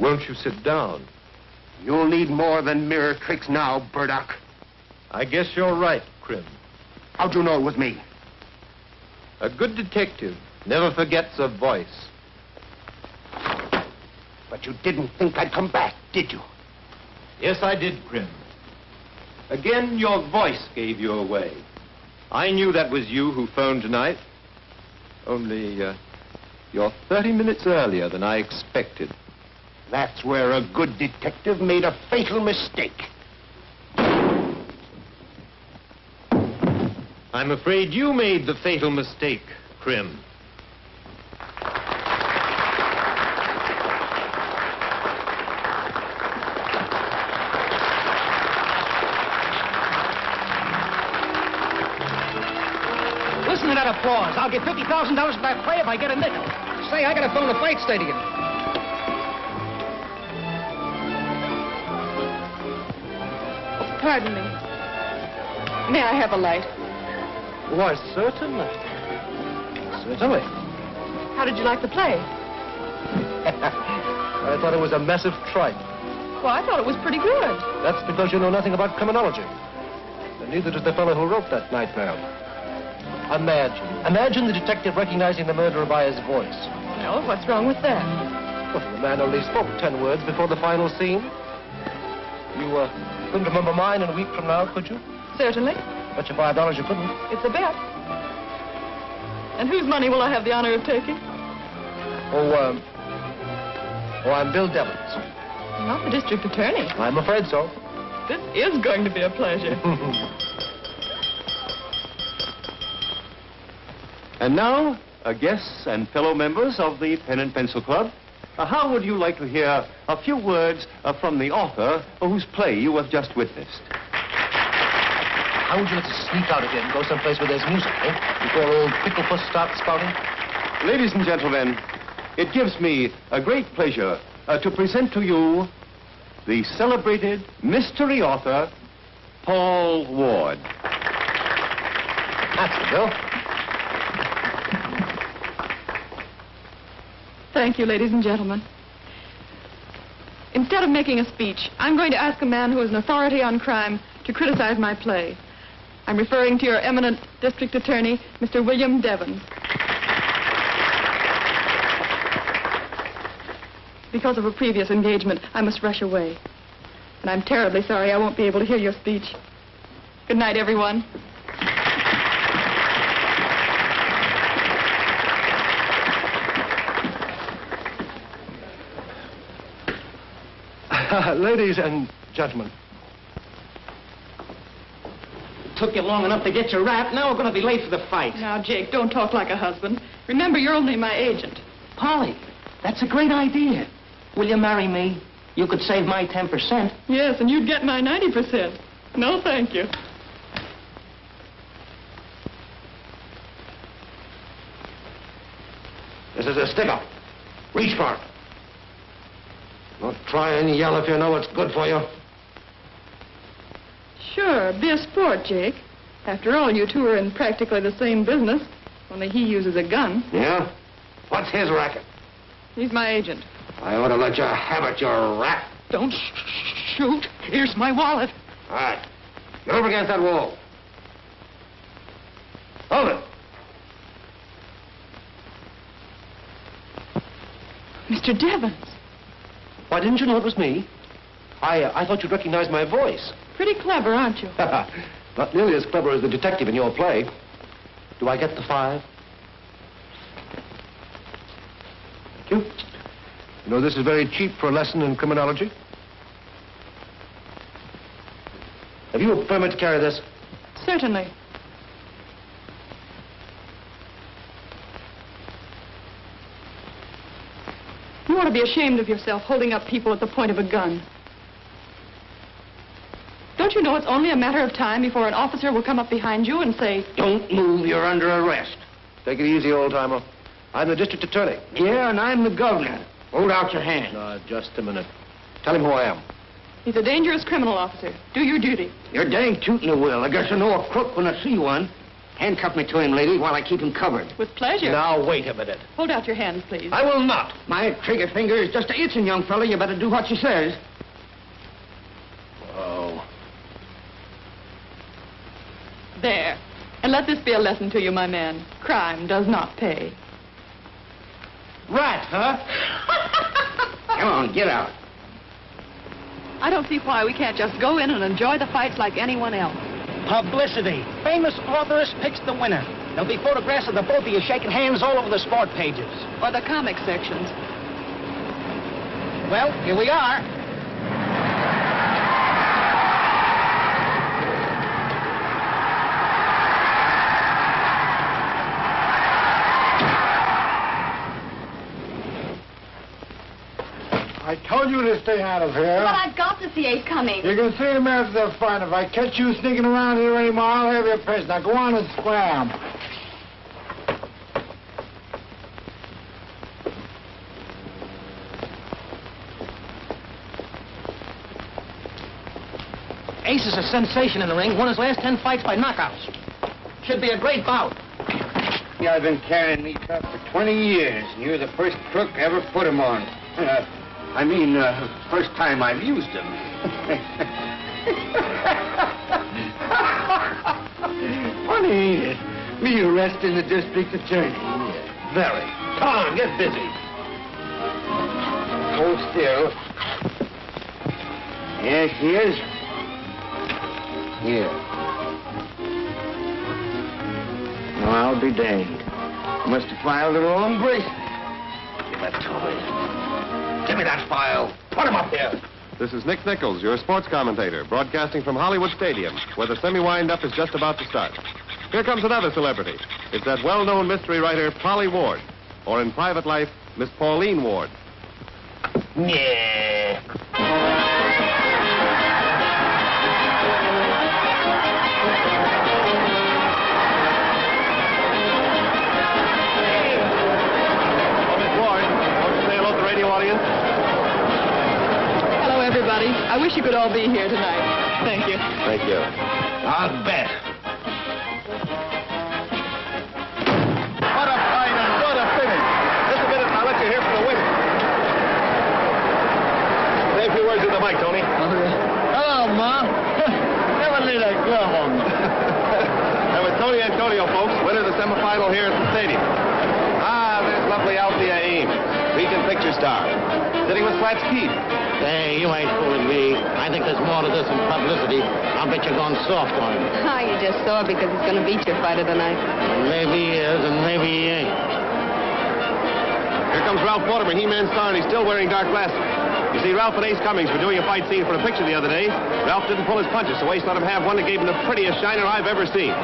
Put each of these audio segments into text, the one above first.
Won't you sit down? You'll need more than mirror tricks now, Burdock. I guess you're right, Crim. How'd you know it was me? A good detective never forgets a voice. But you didn't think I'd come back, did you? Yes, I did, Crim. Again, your voice gave you away. I knew that was you who phoned tonight. Only, you're 30 minutes earlier than I expected. That's where a good detective made a fatal mistake. I'm afraid you made the fatal mistake, Crim. Listen to that applause. I'll get $50,000 for that play if I get a nickel. Say, I gotta phone the fight stadium. Pardon me. May I have a light? Why, certainly. Certainly. How did you like the play? I thought it was a massive tripe. Well, I thought it was pretty good. That's because you know nothing about criminology. And neither does the fellow who wrote that nightmare. Imagine the detective recognizing the murderer by his voice. No, what's wrong with that? Well, the man only spoke 10 words before the final scene. You couldn't remember mine in a week from now, could you? Certainly. Bet you $5 you couldn't. It's a bet. And whose money will I have the honor of taking? Oh, I'm Bill Devens. Not the district attorney. I'm afraid so. This is going to be a pleasure. And now, guests and fellow members of the Pen and Pencil Club, how would you like to hear a few words from the author whose play you have just witnessed? How would you like to sneak out of here and go someplace where there's music, eh? Before old Picklepuss starts spouting? Ladies and gentlemen, it gives me a great pleasure to present to you the celebrated mystery author, Paul Ward. That's the bill. Thank you, ladies and gentlemen. Instead of making a speech, I'm going to ask a man who is an authority on crime to criticize my play. I'm referring to your eminent district attorney, Mr. William Devens. Because of a previous engagement, I must rush away. And I'm terribly sorry I won't be able to hear your speech. Good night, everyone. Ladies and gentlemen. Took you long enough to get your rap. Now we're going to be late for the fight. Now, Jake, don't talk like a husband. Remember, you're only my agent. Polly, that's a great idea. Will you marry me? You could save my 10%. Yes, and you'd get my 90%. No, thank you. This is a stick-up. Reach for it. Don't try and yell if you know it's good for you. Sure, be a sport, Jake. After all, you two are in practically the same business, only he uses a gun. Yeah? What's his racket? He's my agent. I ought to let you have it, you rat. Don't shoot. Here's my wallet. All right. Get over against that wall. Hold it. Mr. Devens. Why, didn't you know it was me? I thought you'd recognize my voice. Pretty clever, aren't you? Not nearly as clever as the detective in your play. Do I get the 5? Thank you. You know, this is very cheap for a lesson in criminology. Have you a permit to carry this? Certainly. You ought to be ashamed of yourself holding up people at the point of a gun. Don't you know it's only a matter of time before an officer will come up behind you and say, Don't move. You're under arrest. Take it easy, old-timer. I'm the district attorney. Yeah, and I'm the governor. Hold out your hand. Now, just a minute. Tell him who I am. he's a dangerous criminal officer. Do your duty. You're dang tootin' the will. I guess I know a crook when I see one. Handcuff me to him, lady, while I keep him covered. With pleasure. Now, wait a minute. Hold out your hands, please. I will not. My trigger finger is just itching, young fella. You better do what she says. Oh. There. And let this be a lesson to you, my man. Crime does not pay. Rat, huh? Come on, get out. I don't see why we can't just go in and enjoy the fights like anyone else. Publicity. Famous authoress picks the winner. There'll be photographs of the both of you shaking hands all over the sport pages. Or the comic sections. Well, here we are. I told you to stay out of here. But I've got to see Ace coming. You can see him after the fight. If I catch you sneaking around here anymore, I'll have your prisoner. Now go on and scram. Ace is a sensation in the ring. Won his last 10 fights by knockouts. Should be a great bout. I've been carrying these up for 20 years, and you're the first crook I ever put them on. First time I've used them. Funny, ain't it? Me arresting the district attorney. Very. Come on, get busy. Hold still. There she is. Here. Well, I'll be danged. Must have filed the wrong bracelet. Give that to me. Give me that file. Put him up here. This is Nick Nichols, your sports commentator, broadcasting from Hollywood Stadium, where the semi-wind-up is just about to start. Here comes another celebrity. It's that well-known mystery writer, Polly Ward, or in private life, Miss Pauline Ward. Yeah. Audience. Hello, everybody. I wish you could all be here tonight. Thank you. Thank you. I'll bet. What a fight and what a finish. Just a minute and I'll let you hear from the winner. Say a few words with the mic, Tony. Hello, Ma. Never laid a glove on me. That was Tony Antonio, folks, winner of the semifinal here at the stadium. Ah, there's lovely Althea Ames, Region Picture star, sitting with Flat's Keith. Hey, you ain't fooling me. I think there's more to this than publicity. I'll bet you're going soft on him. Ah, you just saw it because he's going to beat your fighter tonight. Maybe he is, and maybe he ain't. Here comes Ralph Mortimer, He-Man star, and he's still wearing dark glasses. You see, Ralph and Ace Cummings were doing a fight scene for a picture the other day. Ralph didn't pull his punches, so Ace let him have one that gave him the prettiest shiner I've ever seen.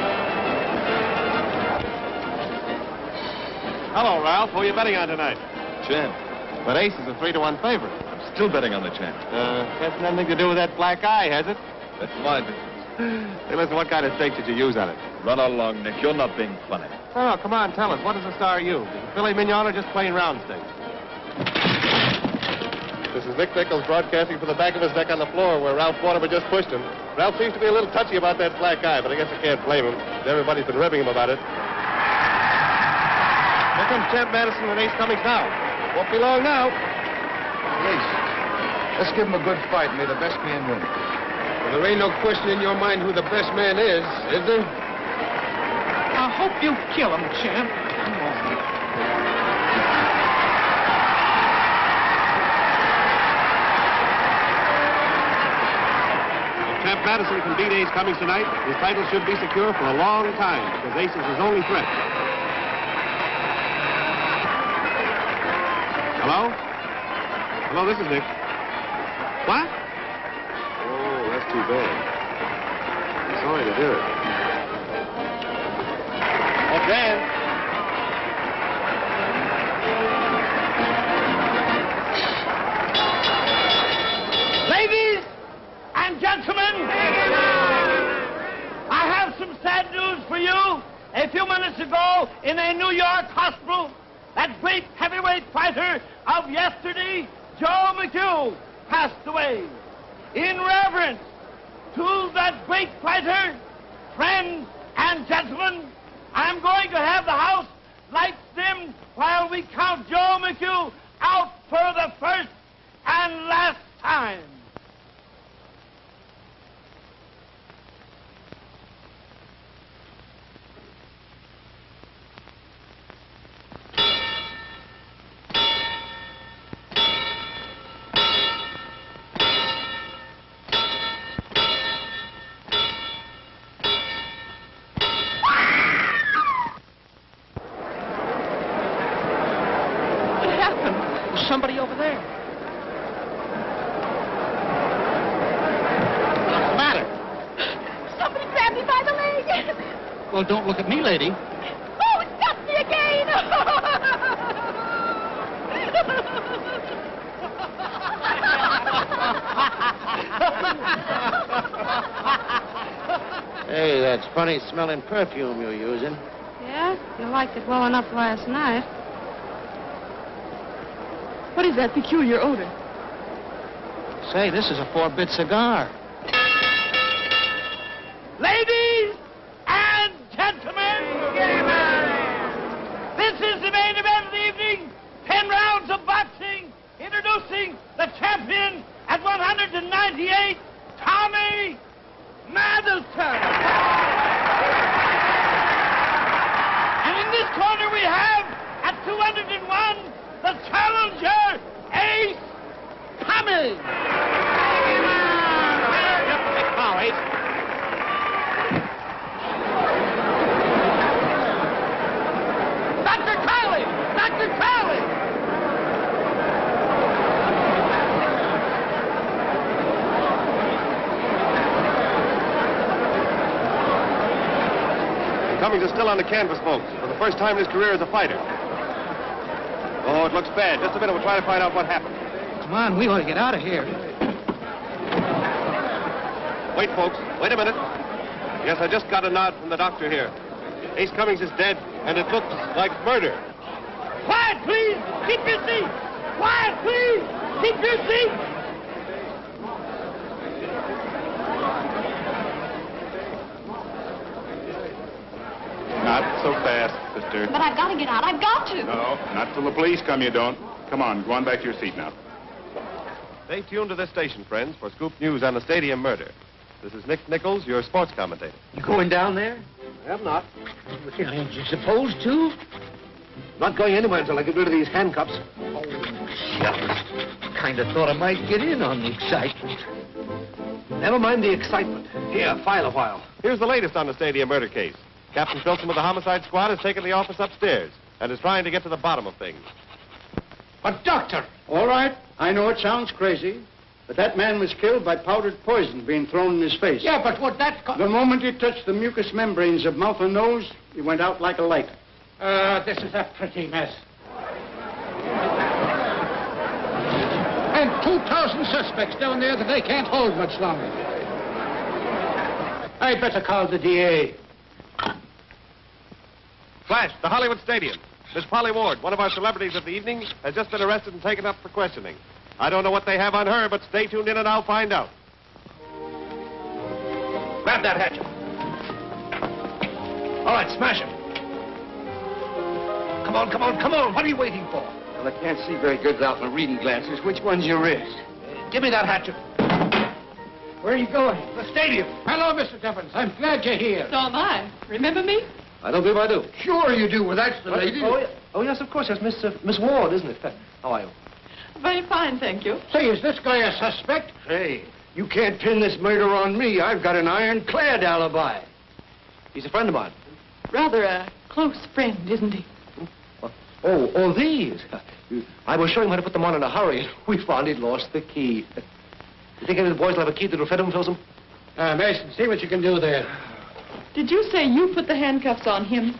Hello, Ralph. Who are you betting on tonight? Champ. But Ace is a 3-1 favorite. I'm still betting on the champ. Hasn't nothing to do with that black eye, has it? That's my business. Hey, listen, what kind of steak did you use on it? Run along, Nick. You're not being funny. Oh, come on, tell us. What does the star use? Is it filet mignon or just plain round steak? This is Nick Nichols broadcasting from the back of his neck on the floor where Ralph Mortimer just pushed him. Ralph seems to be a little touchy about that black eye, but I guess I can't blame him. Everybody's been ribbing him about it. Here comes Champ Madison and Ace Cummings now. Won't be long now. Ace, let's give him a good fight. May the best man win. Well, there ain't no question in your mind who the best man is there? I hope you kill him, champ. Come on. If Champ Madison can beat Ace Cummings tonight, his title should be secure for a long time because Ace is his only threat. Hello? Hello, this is Nick. What? Oh, that's too bad. I'm sorry to hear it. Oh, Dan. Ladies and gentlemen, I have some sad news for you. A few minutes ago, in a New York hospital, that great heavyweight fighter of yesterday, Joe McHugh, passed away. In reverence to that great fighter, friends and gentlemen, I'm going to have the house lights dimmed while we count Joe McHugh out for the first and last time. Somebody over there. What's the matter? Somebody grabbed me by the leg. Well, don't look at me, lady. Oh, it's got me again. Hey, that's funny smelling perfume you're using. Yeah, you liked it well enough last night. What is that peculiar odor? Say, this is a 4-bit cigar. Ladies and gentlemen, this is the main event of the evening. 10 rounds of boxing. Introducing the champion at 198, Tommy Middleton. And in this corner we have, at 201, the challenger, Ace Tommy. Dr. Crowley! Dr. Crowley! Cummings is still on the canvas, folks, for the first time in his career as a fighter. Oh, it looks bad. Just a minute, we'll try to find out what happened. Come on, we ought to get out of here. Wait, folks. Wait a minute. Yes, I just got a nod from the doctor here. Ace Cummings is dead, and it looks like murder. Quiet, please! Keep your seat! Quiet, please! Keep your seat! Not so fast, sister. But I've got to get out. I've got to. No, not till the police come, you don't. Come on, go on back to your seat now. Stay tuned to this station, friends, for scoop news on the stadium murder. This is Nick Nichols, your sports commentator. You going down there? I'm not. Well, ain't you supposed to? Not going anywhere until I get rid of these handcuffs. Oh, shucks. Kind of thought I might get in on the excitement. Never mind the excitement. Here, file a while. Here's the latest on the stadium murder case. Captain Filson of the homicide squad has taken the office upstairs and is trying to get to the bottom of things. But, Doctor. All right. I know it sounds crazy, but that man was killed by powdered poison being thrown in his face. Yeah, but what that... The moment he touched the mucous membranes of mouth and nose, he went out like a light. This is a pretty mess. And 2,000 suspects down there that they can't hold much longer. I'd better call the DA. Flash, the Hollywood Stadium. Miss Polly Ward, one of our celebrities of the evening, has just been arrested and taken up for questioning. I don't know what they have on her, but stay tuned in and I'll find out. Grab that hatchet. All right, smash him. Come on, come on, come on. What are you waiting for? Well, I can't see very good without my reading glasses. Which one's your wrist? Give me that hatchet. Where are you going? The stadium. Hello, Mr. Devons. I'm glad you're here. So am I. Remember me? I don't believe I do. Sure you do. Well, that's the lady. Oh, yes, of course. That's Miss Ward, isn't it? How are you? Very fine, thank you. Say, is this guy a suspect? Hey, you can't pin this murder on me. I've got an ironclad alibi. He's a friend of mine. Rather a close friend, isn't he? Oh, these. I was showing him how to put them on in a hurry. We found he'd lost the key. You think any of the boys will have a key that'll fit him, Filson? Mason, see what you can do there. Did you say you put the handcuffs on him?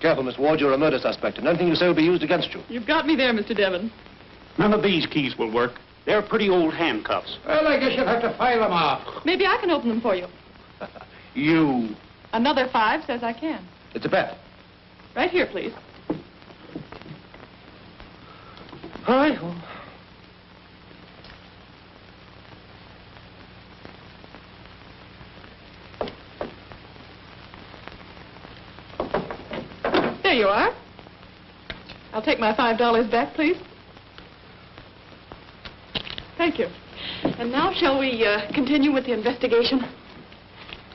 Careful, Miss Ward. You're a murder suspect, and anything you say will be used against you. You've got me there, Mr. Devon. None of these keys will work. They're pretty old handcuffs. Well, I guess you'll have to file them off. Maybe I can open them for you. You. Another 5 says I can. It's a bet. Right here, please. All right. Well. There you are. I'll take my $5 back, please. Thank you. And now shall we continue with the investigation?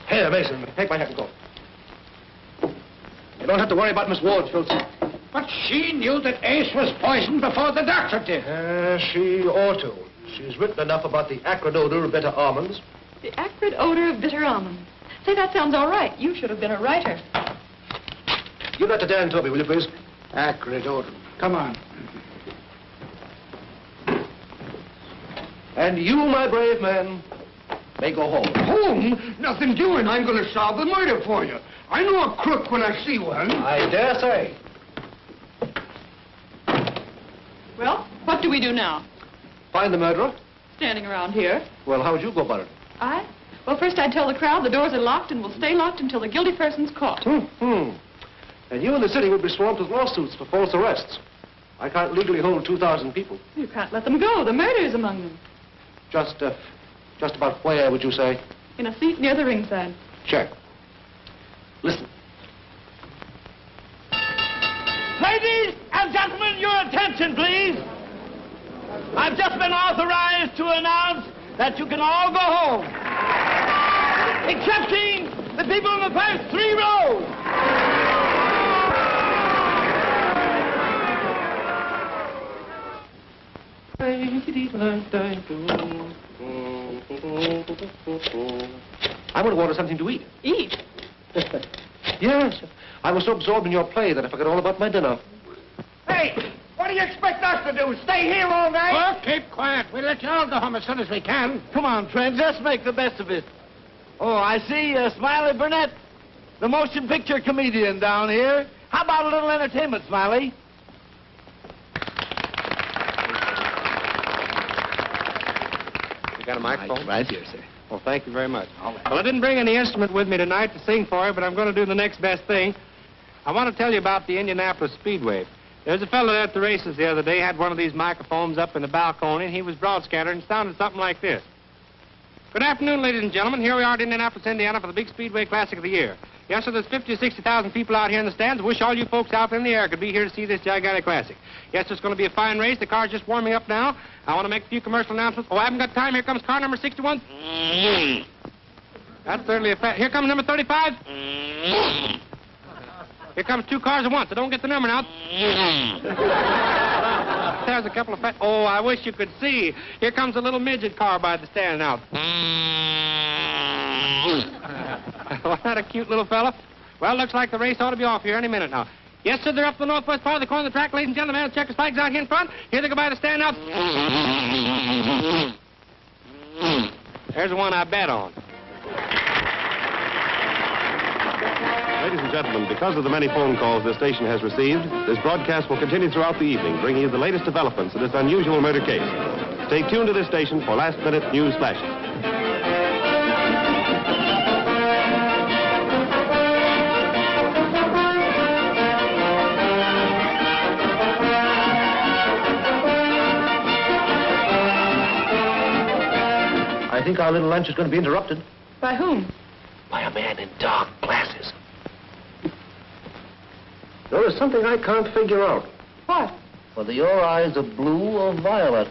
Here, Mason, take my hat and go. You don't have to worry about Miss Ward, Filson. But she knew that Ace was poisoned before the doctor did. She ought to. She's written enough about the acrid odor of bitter almonds. The acrid odor of bitter almonds. Say, that sounds all right. You should have been a writer. Give that to Dan Toby, will you, please? Acrid odor. Come on. And you, my brave man, may go home. Home? Nothing doing. I'm going to solve the murder for you. I know a crook when I see one. I dare say. Well, what do we do now? Find the murderer? Standing around here. Well, how would you go about it? I? Well, first I'd tell the crowd the doors are locked and will stay locked until the guilty person's caught. And you in the city would be swamped with lawsuits for false arrests. I can't legally hold 2,000 people. You can't let them go. The murder's among them. Just about where, would you say? In a seat near the ringside. Check. Listen. Ladies and gentlemen, your attention, please. I've just been authorized to announce that you can all go home, excepting the people in the first 3 rows. I would have wanted something to eat. Eat? Yes. I was so absorbed in your play that I forgot all about my dinner. Hey, what do you expect us to do? Stay here all night? Well, keep quiet. We'll let you all go home as soon as we can. Come on, friends, let's make the best of it. Oh, I see Smiley Burnett, the motion picture comedian down here. How about a little entertainment, Smiley? You got a microphone? Right here, sir. Well, thank you very much. Well, I didn't bring any instrument with me tonight to sing for you, but I'm going to do the next best thing. I want to tell you about the Indianapolis Speedway. There was a fellow there at the races the other day, had one of these microphones up in the balcony, and he was broadcasting, and it sounded something like this. Good afternoon, ladies and gentlemen. Here we are at Indianapolis, Indiana, for the big Speedway Classic of the year. Yes, sir, there's 50 or 60,000 people out here in the stands. I wish all you folks out there in the air could be here to see this gigantic classic. Yes, it's going to be a fine race. The car's just warming up now. I want to make a few commercial announcements. Oh, I haven't got time. Here comes car number 61. That's certainly a fact. Here comes number 35. Here comes 2 cars at once. I don't get the number now. There's a couple of fat... Oh, I wish you could see. Here comes a little midget car by the stand now. Wasn't that a cute little fella? Well, looks like the race ought to be off here any minute now. Yes, sir, they're up the northwest part of the corner of the track. Ladies and gentlemen, the checkers flags out here in front. Here they go by the stand now. There's the one I bet on. Ladies and gentlemen, because of the many phone calls this station has received, this broadcast will continue throughout the evening, bringing you the latest developments of this unusual murder case. Stay tuned to this station for last-minute news flashes. I think our little lunch is going to be interrupted. By whom? By a man in dark glasses. There is something I can't figure out. What? Whether your eyes are blue or violet.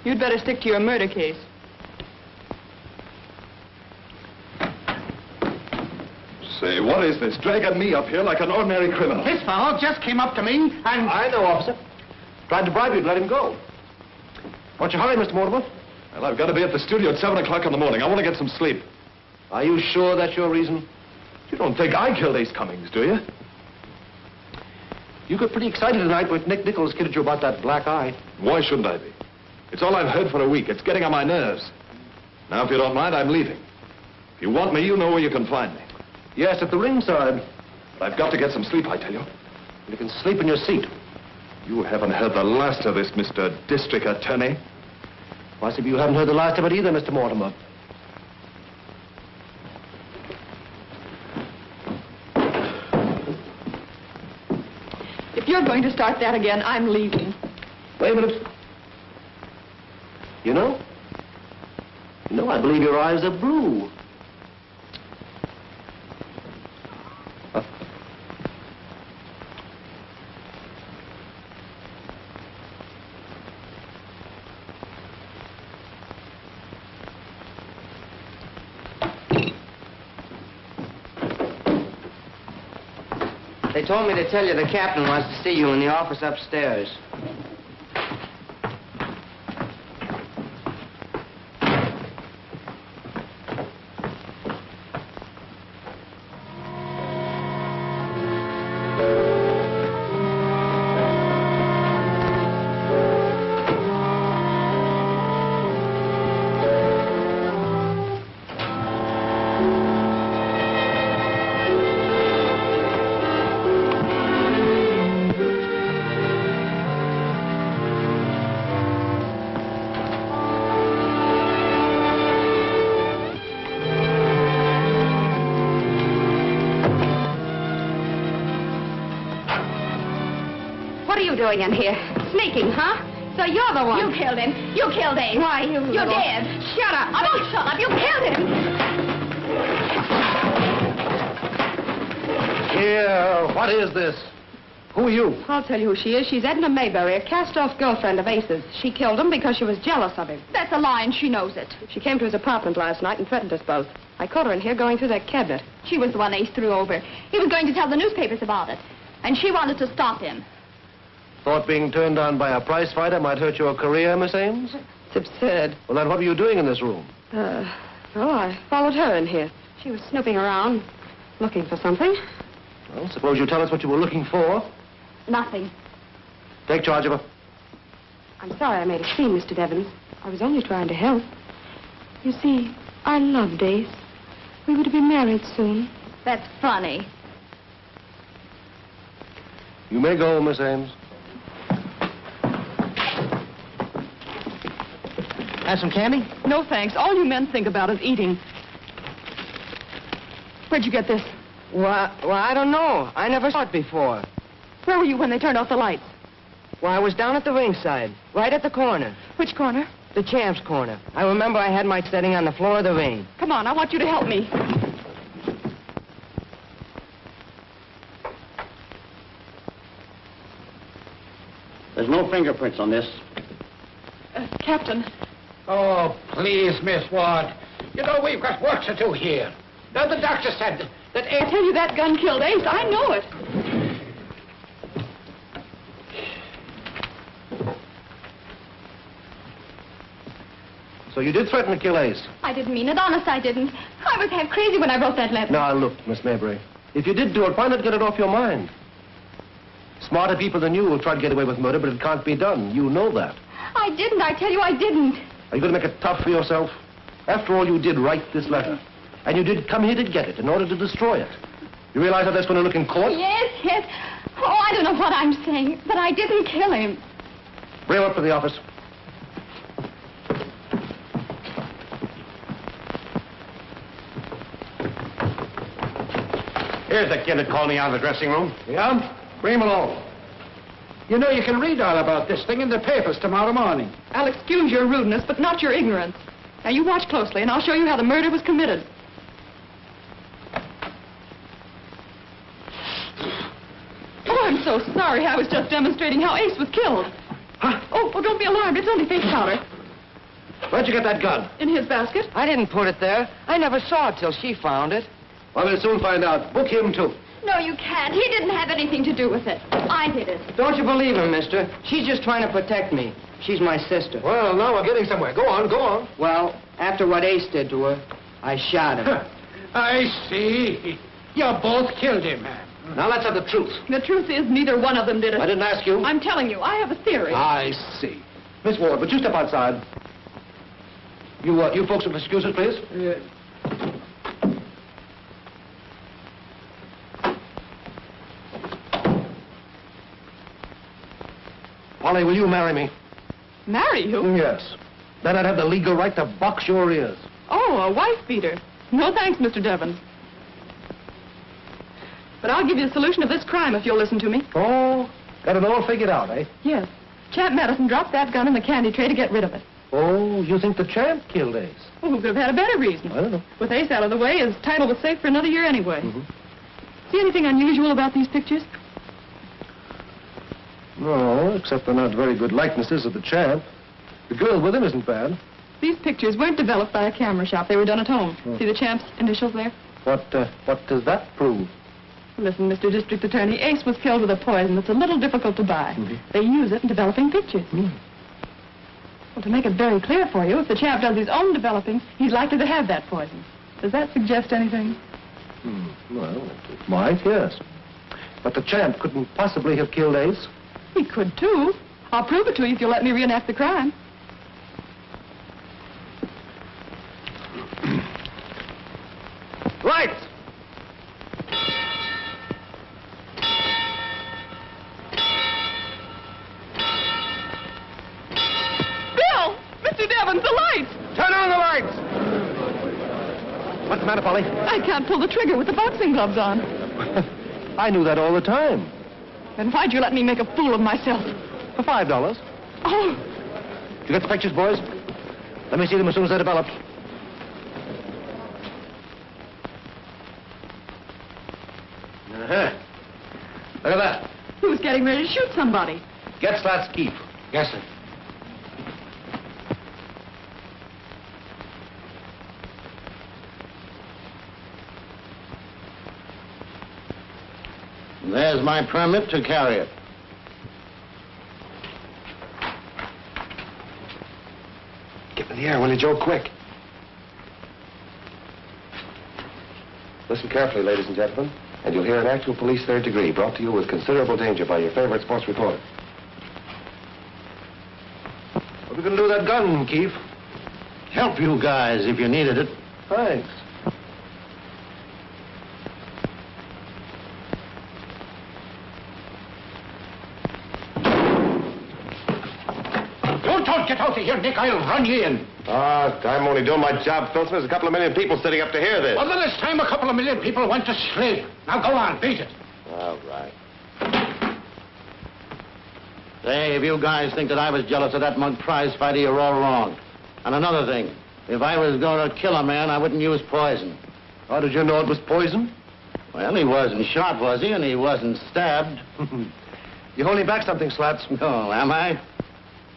You'd better stick to your murder case. Say, what is this? Dragging me up here like an ordinary criminal. This fellow just came up to me and... I know, officer. Tried to bribe you to let him go. What's your hurry, Mr. Mortimer? Well, I've got to be at the studio at 7 o'clock in the morning. I want to get some sleep. Are you sure that's your reason? You don't think I killed Ace Cummings, do you? You got pretty excited tonight when Nick Nichols kidded you about that black eye. Why shouldn't I be? It's all I've heard for a week. It's getting on my nerves. Now, if you don't mind, I'm leaving. If you want me, you know where you can find me. Yes, at the ringside. But I've got to get some sleep, I tell you. You can sleep in your seat. You haven't heard the last of this, Mr. District Attorney. Possibly you haven't heard the last of it either, Mr. Mortimer. If you're going to start that again, I'm leaving. Wait a minute. You know, I believe your eyes are blue. They told me to tell you the captain wants to see you in the office upstairs. What are you doing in here? Sneaking, huh? So you're the one. You killed him. You killed Ace. Why, you You're dead. Shut up. Oh, don't shut up. You killed him. Here, what is this? Who are you? I'll tell you who she is. She's Edna Mayberry, a cast-off girlfriend of Ace's. She killed him because she was jealous of him. That's a lie, and she knows it. She came to his apartment last night and threatened us both. I caught her in here going through that cabinet. She was the one Ace threw over. He was going to tell the newspapers about it, and she wanted to stop him. Thought being turned on by a prize fighter might hurt your career, Miss Ames? It's absurd. Well, then what were you doing in this room? Well, I followed her in here. She was snooping around, looking for something. Well, suppose you tell us what you were looking for. Nothing. Take charge of her. I'm sorry I made a scene, Mr. Devons. I was only trying to help. You see, I loved Ace. We were to be married soon. That's funny. You may go, Miss Ames. Have some candy? No, thanks. All you men think about is eating. Where'd you get this? Well, I don't know. I never saw it before. Where were you when they turned off the lights? Well, I was down at the ringside, right at the corner. Which corner? The champ's corner. I remember I had my setting on the floor of the ring. Come on, I want you to help me. There's no fingerprints on this. Captain. Oh, please, Miss Ward. You know, we've got work to do here. Now, the doctor said that I tell you, that gun killed Ace. I know it. So you did threaten to kill Ace? I didn't mean it. Honest, I didn't. I was half crazy when I wrote that letter. Now, look, Miss Mayberry. If you did do it, why not get it off your mind? Smarter people than you will try to get away with murder, but it can't be done. You know that. I didn't. I tell you, I didn't. Are you going to make it tough for yourself? After all, you did write this letter. And you did come here to get it in order to destroy it. You realize how that's going to look in court? Yes, yes. Oh, I don't know what I'm saying, but I didn't kill him. Bring him up to the office. Here's the kid that called me out of the dressing room. Yeah? Bring him along. You know, you can read all about this thing in the papers tomorrow morning. I'll excuse your rudeness, but not your ignorance. Now, you watch closely, and I'll show you how the murder was committed. Oh, I'm so sorry. I was just demonstrating how Ace was killed. Huh? Oh, don't be alarmed. It's only face powder. Where'd you get that gun? In his basket. I didn't put it there. I never saw it till she found it. Well, we'll soon find out. Book him, too. No, you can't. He didn't have anything to do with it. I did it. Don't you believe her, mister? She's just trying to protect me. She's my sister. Well, now we're getting somewhere. Go on, go on. Well, after what Ace did to her, I shot him. I see. You both killed him. Now let's have the truth. The truth is, neither one of them did it. I didn't ask you. I'm telling you, I have a theory. I see. Miss Ward, would you step outside? You folks will excuse us, please. Polly, will you marry me? Marry you? Yes. Then I'd have the legal right to box your ears. Oh, a wife-beater. No thanks, Mr. Devon. But I'll give you the solution of this crime if you'll listen to me. Oh, got it all figured out, eh? Yes. Champ Madison dropped that gun in the candy tray to get rid of it. Oh, you think the champ killed Ace? Well, who could have had a better reason? I don't know. With Ace out of the way, his title was safe for another year anyway. Mm-hmm. See anything unusual about these pictures? No, except they're not very good likenesses of the champ. The girl with him isn't bad. These pictures weren't developed by a camera shop. They were done at home. See the champ's initials there? What does that prove? Listen, Mr. District Attorney, Ace was killed with a poison that's a little difficult to buy. They use it in developing pictures. Well, to make it very clear for you, if the chap does his own developing, he's likely to have that poison. Does that suggest anything? Well, it might, yes. But the champ couldn't possibly have killed Ace. He could, too. I'll prove it to you if you'll let me reenact the crime. Lights! Bill! Mr. Devons, the lights! Turn on the lights! What's the matter, Polly? I can't pull the trigger with the boxing gloves on. I knew that all the time. Then why'd you let me make a fool of myself? For $5. Oh, Did you get the pictures, boys? Let me see them as soon as they're developed. Look at that. who's getting ready to shoot somebody? Get Slat's keep. Yes, sir. There's my permit to carry it. Get in the air, will you, Joe? Quick. Listen carefully, ladies and gentlemen, and you'll hear an actual police third degree brought to you with considerable danger by your favorite sports reporter. What are we going to do with that gun, Keefe? Help you guys if you needed it. Thanks. Don't get out of here, Nick. I'll run you in. I'm only doing my job, Filson. There's a couple of million people sitting up to hear this. Well, then it's time a couple of million people went to sleep. Now go on, beat it. All right. Say, if you guys think that I was jealous of that mug prize fighter, you're all wrong. And another thing, if I was going to kill a man, I wouldn't use poison. How did you know it was poison? Well, he wasn't shot, was he? And he wasn't stabbed. You're holding back something, Slats. Oh, am I?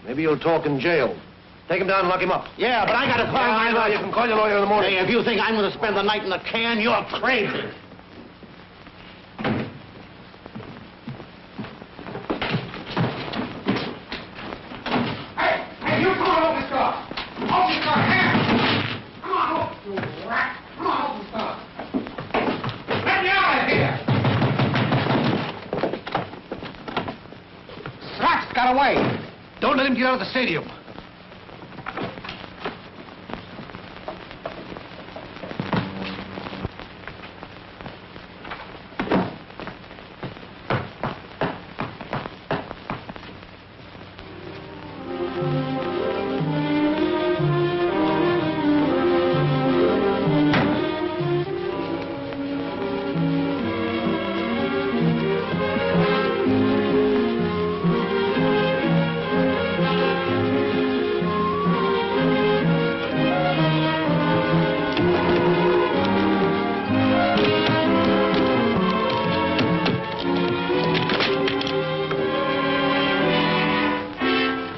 Maybe you'll talk in jail. Take him down and lock him up. Yeah, but I got to call my lawyer. You can call your lawyer in the morning. Hey, if you think I'm going to spend the night in the can, you're crazy. Hey, you come on, open this door. Open this door, here. Come on, open, you rat. Come on, open this door. Let me out of here. Slats got away. Don't let him get out of the stadium.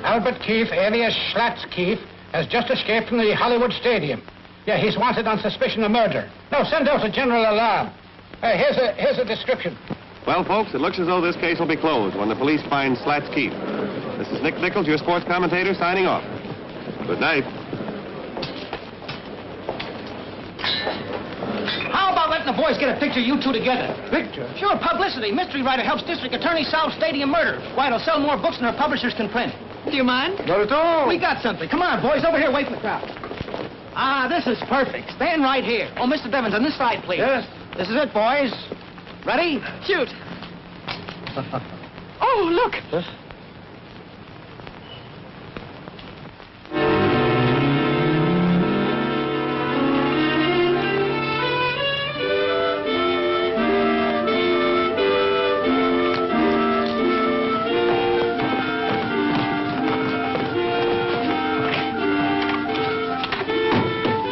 Albert Keefe, alias Slats Keefe, has just escaped from the Hollywood Stadium. Yeah, he's wanted on suspicion of murder. Now, send out a general alarm. Here's a description. Well, folks, it looks as though this case will be closed when the police find Slat's Keefe. This is Nick Nichols, your sports commentator, signing off. Good night. How about letting the boys get a picture of you two together? Picture? Sure, publicity. Mystery writer helps district attorney solve stadium murder. Why, it'll sell more books than her publishers can print. Do you mind? Not at all. We got something. Come on, boys, over here, wait for the crowd. Ah, this is perfect. Stand right here. Oh, Mr. Devons, on this side, please. Yes. This is it, boys. Ready? Shoot. Oh, look.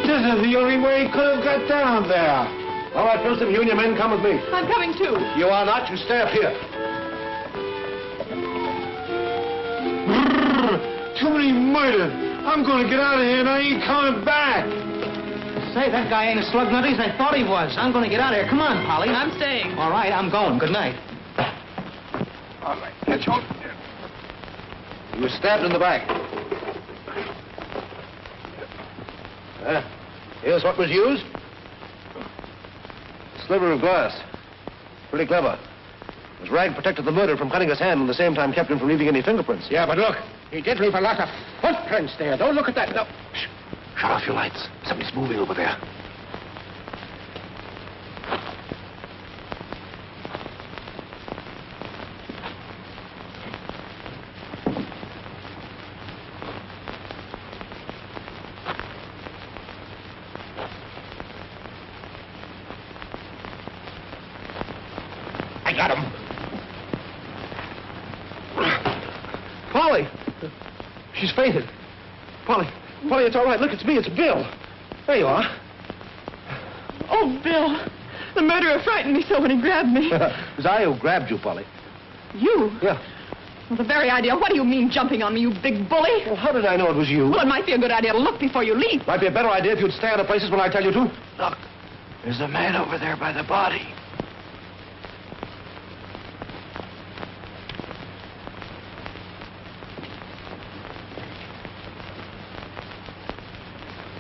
This is the only way he could have got down there. All right, Filson, you and your men come with me. I'm coming, too. You are not. You stay up here. Too many murders. I'm going to get out of here and I ain't coming back. Say, that guy ain't as slug nutty as I thought he was. I'm going to get out of here. Come on, Polly. I'm staying. All right, I'm going. Good night. All right, catch hold. He was stabbed in the back. Here's what was used. A sliver of glass. Pretty clever. This rag protected the murderer from cutting his hand and at the same time kept him from leaving any fingerprints. Yeah, but look, he did leave a lot of footprints there. Don't look at that. No. Shh. Shut off your lights. Somebody's moving over there. I got him. Polly! She's fainted. Polly, it's all right. Look, it's me. It's Bill. There you are. Oh, Bill. The murderer frightened me so when he grabbed me. It was I who grabbed you, Polly. You? Yeah. Well, the very idea. What do you mean jumping on me, you big bully? Well, how did I know it was you? Well, it might be a good idea to look before you leap. Might be a better idea if you'd stay out of places when I tell you to. Look, there's a man over there by the body.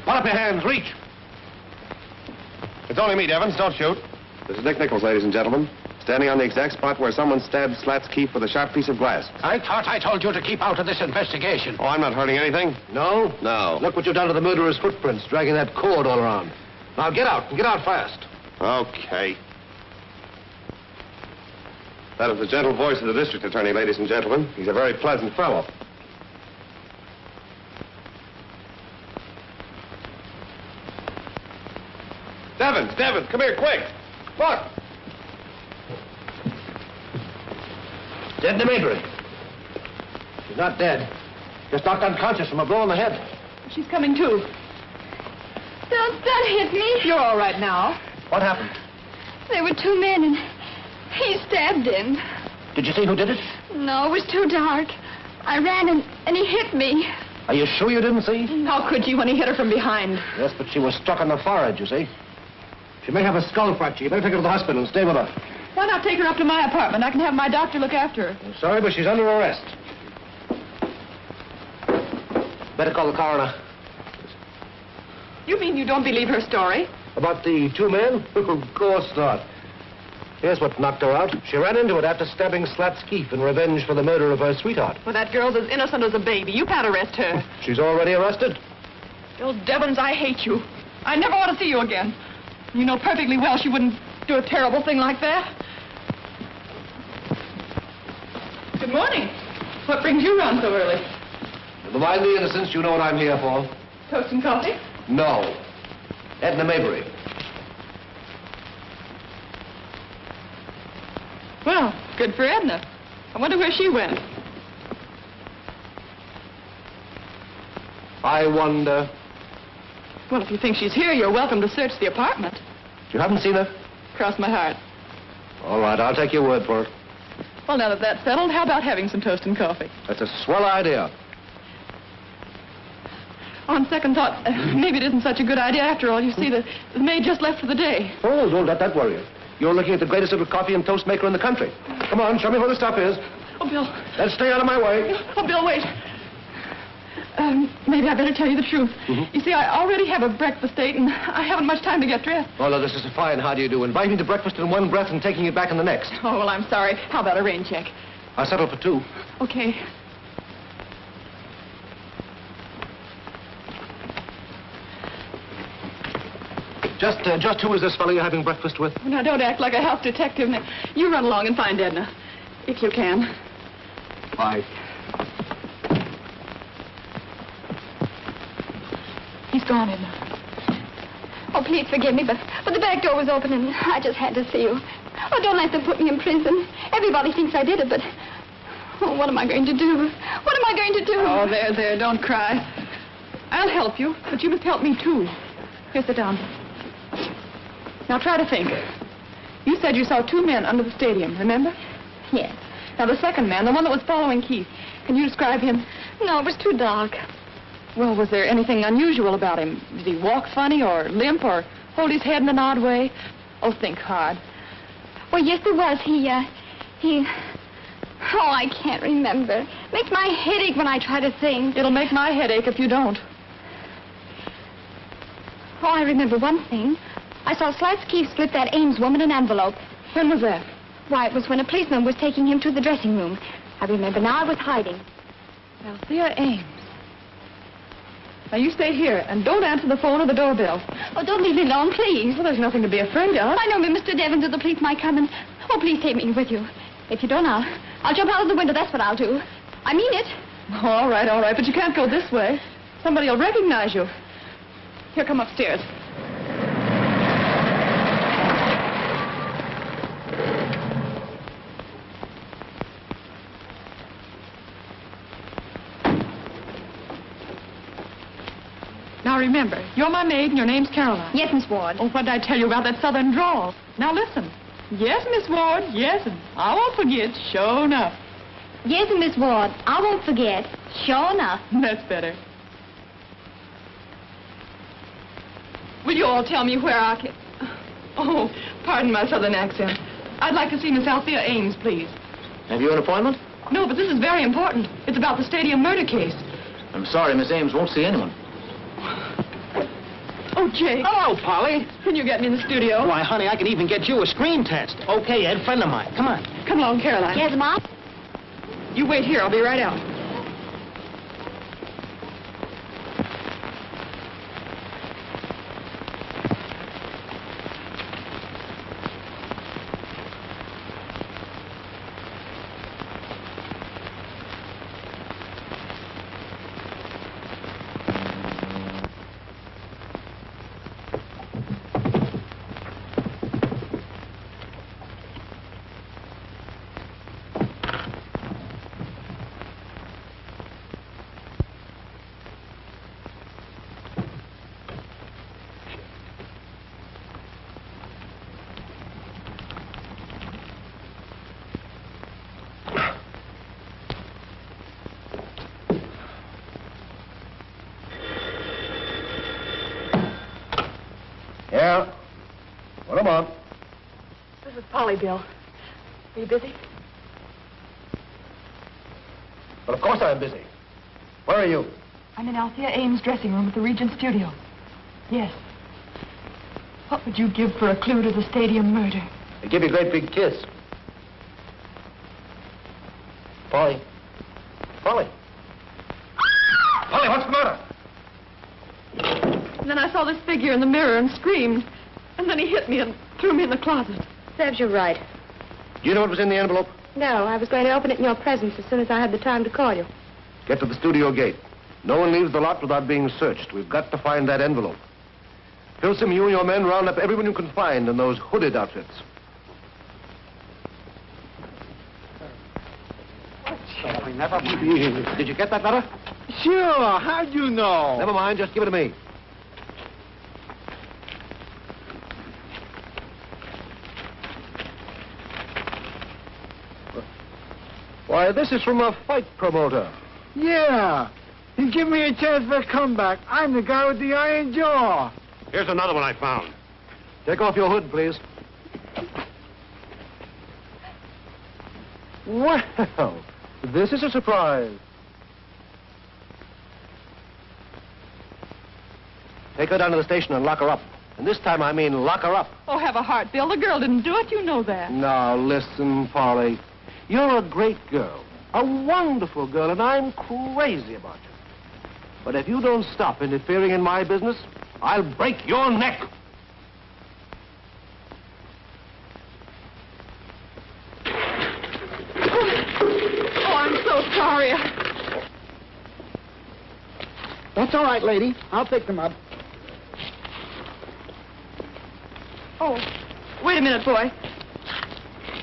Put up your hands. Reach. It's only me, Devons. Don't shoot. This is Dick Nichols, ladies and gentlemen. Standing on the exact spot where someone stabbed Slats Keefe with a sharp piece of glass. I thought I told you to keep out of this investigation. Oh, I'm not hurting anything. No? No. Look what you've done to the murderer's footprints, dragging that cord all around. Now get out, and get out fast. Okay. That is the gentle voice of the district attorney, ladies and gentlemen. He's a very pleasant fellow. Devons, come here, quick. Look. Dead in the Maybury. She's not dead. Just knocked unconscious from a blow on the head. She's coming to. Don't hit me. You're all right now. What happened? There were two men, and he stabbed him. Did you see who did it? No, it was too dark. I ran, and he hit me. Are you sure you didn't see? How could you when he hit her from behind? Yes, but she was struck on the forehead, you see. She may have a skull fracture. You better take her to the hospital and stay with her. Why not take her up to my apartment? I can have my doctor look after her. I'm sorry, but she's under arrest. Better call the coroner. You mean you don't believe her story? About the two men? Of course not. Here's what knocked her out. She ran into it after stabbing Slats Keefe in revenge for the murder of her sweetheart. Well, that girl's as innocent as a baby. You can't arrest her. She's already arrested. Bill Devons, I hate you. I never want to see you again. You know perfectly well she wouldn't do a terrible thing like that. Good morning. What brings you round so early? Never mind the innocence. You know what I'm here for. Toast and coffee? No. Edna Maybury. Well, good for Edna. I wonder where she went. I wonder. Well, if you think she's here, you're welcome to search the apartment. You haven't seen her? Cross my heart. All right, I'll take your word for it. Well, now that that's settled, how about having some toast and coffee? That's a swell idea. On second thought, maybe it isn't such a good idea after all. You see, the maid just left for the day. Oh, don't let that worry you. You're looking at the greatest little coffee and toast maker in the country. Come on, show me where the stuff is. Oh, Bill. Then stay out of my way. Oh, Bill, wait. Maybe I better tell you the truth. You see, I already have a breakfast date, and I haven't much time to get dressed. Oh, no, this is fine. How do you do? Inviting me to breakfast in one breath and taking it back in the next. Oh, well, I'm sorry. How about a rain check? I'll settle for two. Okay. Just who is this fellow you're having breakfast with? Now, don't act like a house detective. Now, you run along and find Edna, if you can. Bye. He's gone, Edna. Oh, please forgive me, but the back door was open, and I just had to see you. Oh, don't let them put me in prison. Everybody thinks I did it, but... Oh, what am I going to do? What am I going to do? Oh, there, don't cry. I'll help you, but you must help me, too. Here, sit down. Now, try to think. You said you saw two men under the stadium, remember? Yes. Now, the second man, the one that was following Keith, can you describe him? No, it was too dark. Well, was there anything unusual about him? Did he walk funny or limp or hold his head in an odd way? Oh, think hard. Well, yes, there was. Oh, I can't remember. Makes my head ache when I try to think. It'll make my head ache if you don't. Oh, I remember one thing. I saw Slatsky slip that Ames woman an envelope. When was that? Why, it was when a policeman was taking him to the dressing room. I remember now. I was hiding. Althea Ames. Now, you stay here and don't answer the phone or the doorbell. Oh, don't leave me alone, please. Well, there's nothing to be afraid of. I know Mr. Devons or the police might come and... Oh, please take me with you. If you don't, I'll jump out of the window. That's what I'll do. I mean it. Oh, all right, but you can't go this way. Somebody will recognize you. Here, come upstairs. Now, remember, you're my maid and your name's Caroline. Yes, Miss Ward. Oh, what did I tell you about that southern drawl? Now, listen. Yes, Miss Ward, yes, and I won't forget, sure enough. Yes, Miss Ward, I won't forget, sure enough. That's better. Will you all tell me where I can... Oh, pardon my southern accent. I'd like to see Miss Althea Ames, please. Have you an appointment? No, but this is very important. It's about the stadium murder case. I'm sorry, Miss Ames won't see anyone. Oh, Jake. Hello, Polly. Can you get me in the studio? Why, honey, I can even get you a screen test. Okay, Ed, friend of mine. Come on. Come along, Caroline. Yes, Mom? You wait here. I'll be right out. Yeah? What about? This is Polly, Bill. Are you busy? Well, of course I'm busy. Where are you? I'm in Althea Ames' dressing room at the Regent Studio. Yes. What would you give for a clue to the stadium murder? I'd give you a great big kiss. Polly. Polly. Polly, what's the matter? And then I saw this figure in the mirror and screamed. And then he hit me and threw me in the closet. Serves you right. Do you know what was in the envelope? No, I was going to open it in your presence as soon as I had the time to call you. Get to the studio gate. No one leaves the lot without being searched. We've got to find that envelope. Pilsom, you and your men round up everyone you can find in those hooded outfits. Shall we never mind? Did you get that letter? Sure. How'd you know? Never mind. Just give it to me. Why, this is from a fight promoter. Yeah. He give me a chance for a comeback. I'm the guy with the iron jaw. Here's another one I found. Take off your hood, please. Well, this is a surprise. Take her down to the station and lock her up. And this time I mean lock her up. Oh, have a heart, Bill. The girl didn't do it. You know that. Now, listen, Polly. You're a great girl, a wonderful girl, and I'm crazy about you. But if you don't stop interfering in my business, I'll break your neck. Oh, I'm so sorry. That's all right, lady. I'll pick them up. Oh, wait a minute, boy.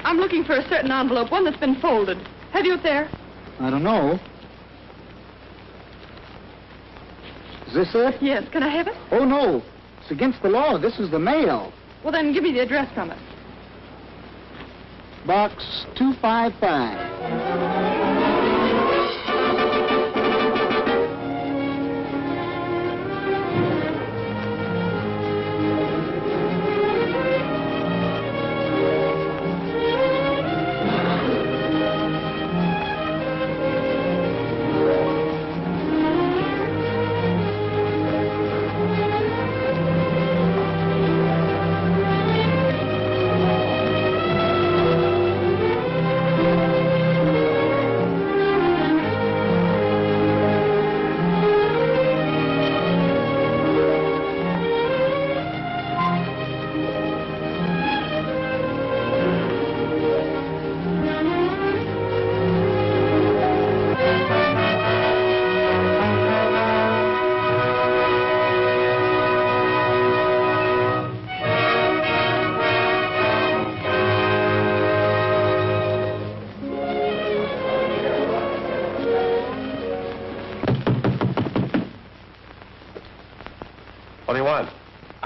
I'm looking for a certain envelope, one that's been folded. Have you it there? I don't know. Is this it? Yes. Can I have it? Oh, no. It's against the law. This is the mail. Well, then give me the address from it. Box 255.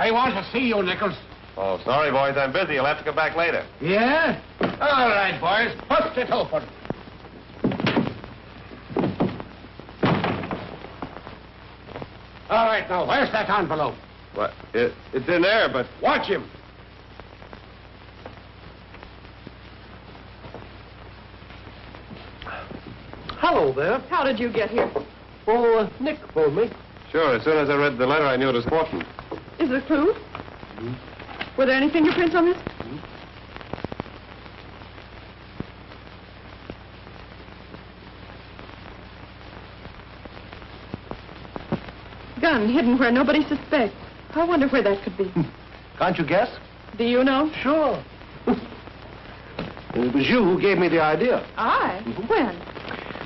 I want to see you, Nichols. Oh, sorry, boys. I'm busy. You'll have to come back later. Yeah? All right, boys. Bust it open. All right, now, where's that envelope? What? It's in there, but... Watch him. Hello there. How did you get here? Oh, Nick phoned me. Sure, as soon as I read the letter, I knew it was important. Is there a clue? Were there any fingerprints on this? Gun hidden where nobody suspects. I wonder where that could be. Can't you guess? Do you know? Sure. It was you who gave me the idea. I? When?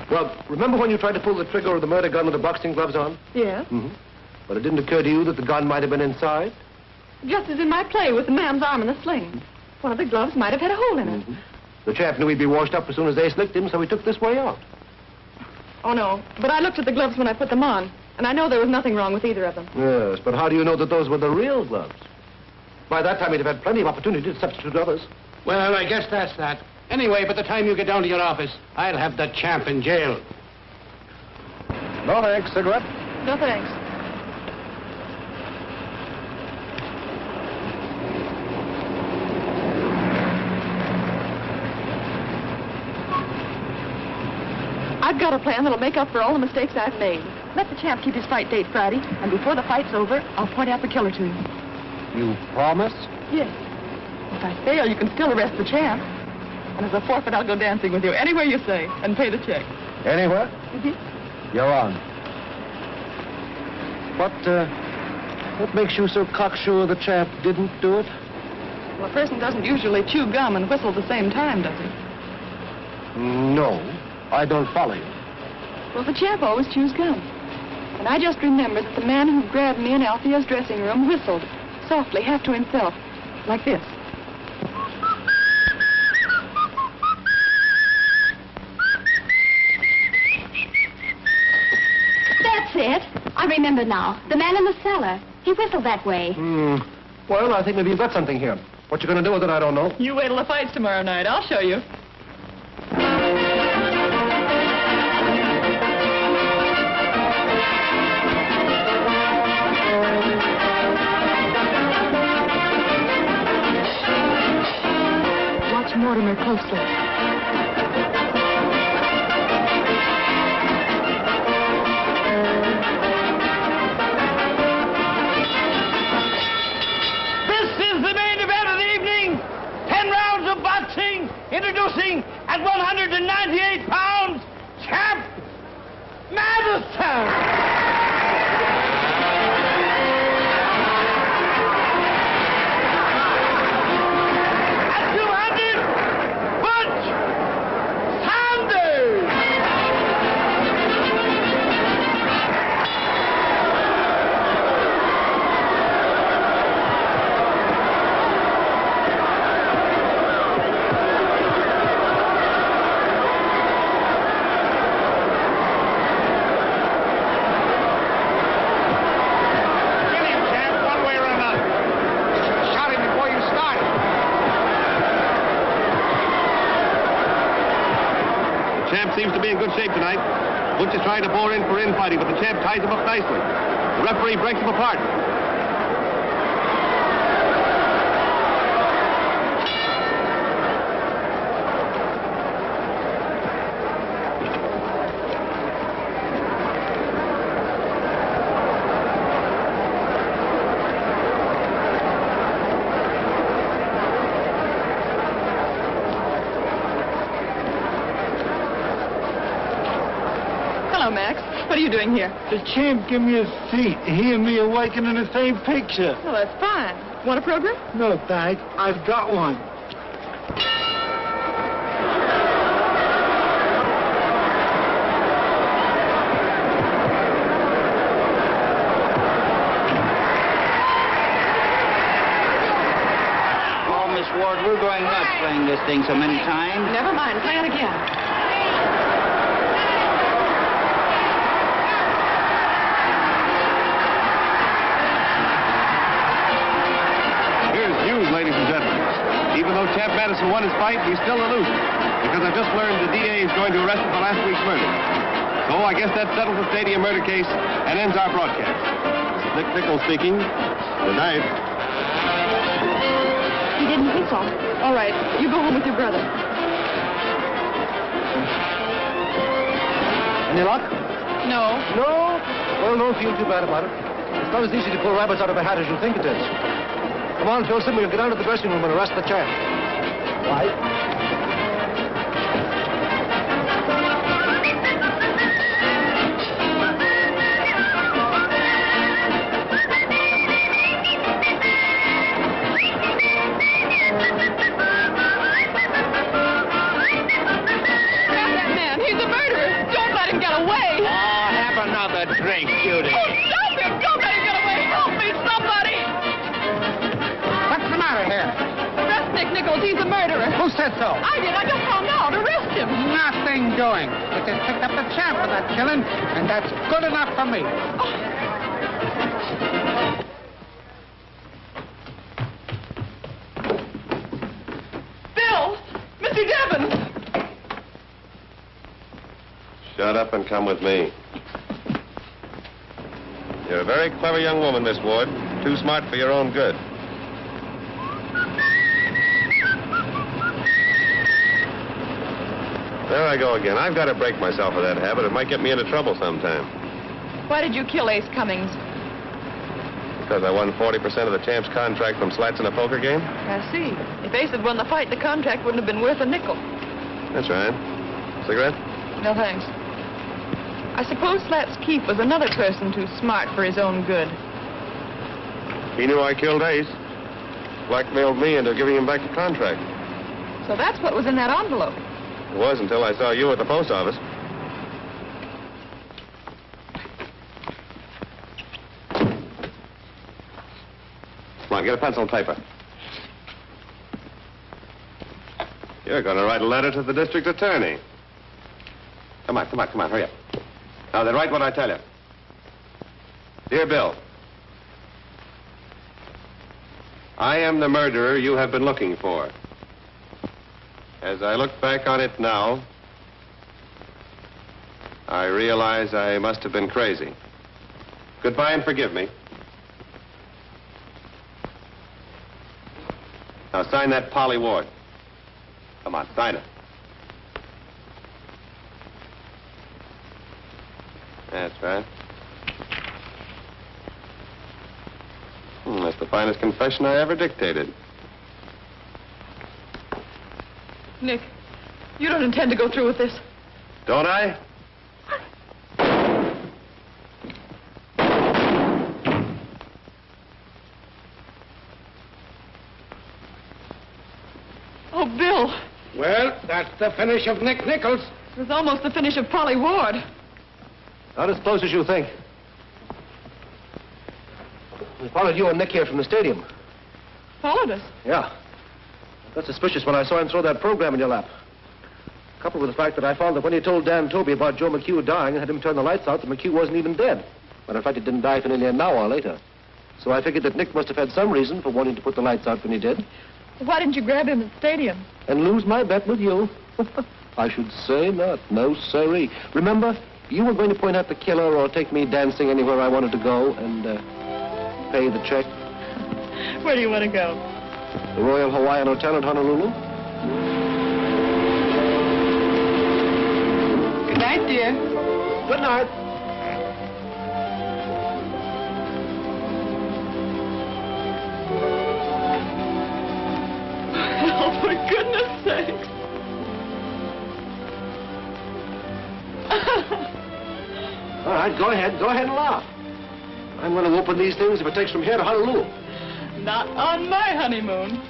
Well, remember when you tried to pull the trigger of the murder gun with the boxing gloves on? Yes. But it didn't occur to you that the gun might have been inside? Just as in my play with the man's arm in a sling. One of the gloves might have had a hole in it. The chap knew he'd be washed up as soon as they slicked him, so he took this way out. Oh, no. But I looked at the gloves when I put them on, and I know there was nothing wrong with either of them. Yes, but how do you know that those were the real gloves? By that time, he'd have had plenty of opportunity to substitute others. Well, I guess that's that. Anyway, by the time you get down to your office, I'll have the champ in jail. No thanks. Cigarette? No thanks. I've got a plan that'll make up for all the mistakes I've made. Let the champ keep his fight date Friday, and before the fight's over, I'll point out the killer to him. You promise? Yes. If I fail, you can still arrest the champ. And as a forfeit, I'll go dancing with you anywhere you say and pay the check. Anywhere? You're on. What makes you so cocksure the champ didn't do it? Well, a person doesn't usually chew gum and whistle at the same time, does he? No, I don't follow you. Well, the champ always chews gum. And I just remembered that the man who grabbed me in Althea's dressing room whistled, softly, half to himself, like this. That's it. I remember now. The man in the cellar. He whistled that way. Well, I think maybe you've got something here. What you're going to do with it, I don't know. You wait till the fight's tomorrow night. I'll show you. Watch Mortimer closely. Introducing at 198 pounds, Champ Madison! Seems to be in good shape tonight. Butch is trying to bore in for infighting, but the champ ties him up nicely. The referee breaks him apart. Hello, Max. What are you doing here? The champ gave me a seat. He and me are working in the same picture. Well, that's fine. Want a program? No, thanks. I've got one. Oh, Miss Ward, we're going nuts playing this thing so many times. Never mind. Play it again. Madison won his fight, he's still a loser. Because I've just learned the DA is going to arrest him for last week's murder. So I guess that settles the stadium murder case and ends our broadcast. This is Nick Nichols speaking. Good night. He didn't think so. All right, you go home with your brother. Any luck? No. No? Well, don't feel too bad about it. It's not as easy to pull rabbits out of a hat as you think it is. Come on, Filson, we'll get down to the dressing room and arrest the champ. Why? Drink, Judy. Oh, stop him! Don't let him get away! Help me, somebody! What's the matter here? Arrest Nick Nichols. He's a murderer. Who said so? I did. I just found out. Arrest him. Nothing doing. It just picked up the champ for that killing, and that's good enough for me. Bill! Mr. Devons! Shut up and come with me. You're a very clever young woman, Miss Ward. Too smart for your own good. There I go again. I've got to break myself of that habit. It might get me into trouble sometime. Why did you kill Ace Cummings? Because I won 40% of the champ's contract from slats in a poker game? I see. If Ace had won the fight, the contract wouldn't have been worth a nickel. That's right. Cigarette? No, thanks. I suppose Slats Keefe was another person too smart for his own good. He knew I killed Ace. Blackmailed me into giving him back the contract. So that's what was in that envelope. It was until I saw you at the post office. Come on, get a pencil and paper. You're going to write a letter to the district attorney. Come on, hurry up. Now, then write what I tell you. Dear Bill, I am the murderer you have been looking for. As I look back on it now, I realize I must have been crazy. Goodbye and forgive me. Now, sign that Polly Ward. Come on, sign it. That's right. That's the finest confession I ever dictated. Nick, you don't intend to go through with this. Don't I? Oh, Bill. Well, that's the finish of Nick Nichols. It was almost the finish of Polly Ward. Not as close as you think. We followed you and Nick here from the stadium. Followed us? Yeah. I got suspicious when I saw him throw that program in your lap. Coupled with the fact that I found that when he told Dan Toby about Joe McHugh dying and had him turn the lights out, that McHugh wasn't even dead. But in fact, he didn't die for nearly an hour later. So I figured that Nick must have had some reason for wanting to put the lights out when he did. Why didn't you grab him at the stadium? And lose my bet with you? I should say not. No, sirree. Remember, you were going to point out the killer or take me dancing anywhere I wanted to go and pay the check. Where do you want to go? The Royal Hawaiian Hotel at Honolulu. Good night, dear. Good night. Oh, for goodness sakes. All right, go ahead and laugh. I'm going to open these things if it takes from here to Honolulu. Not on my honeymoon.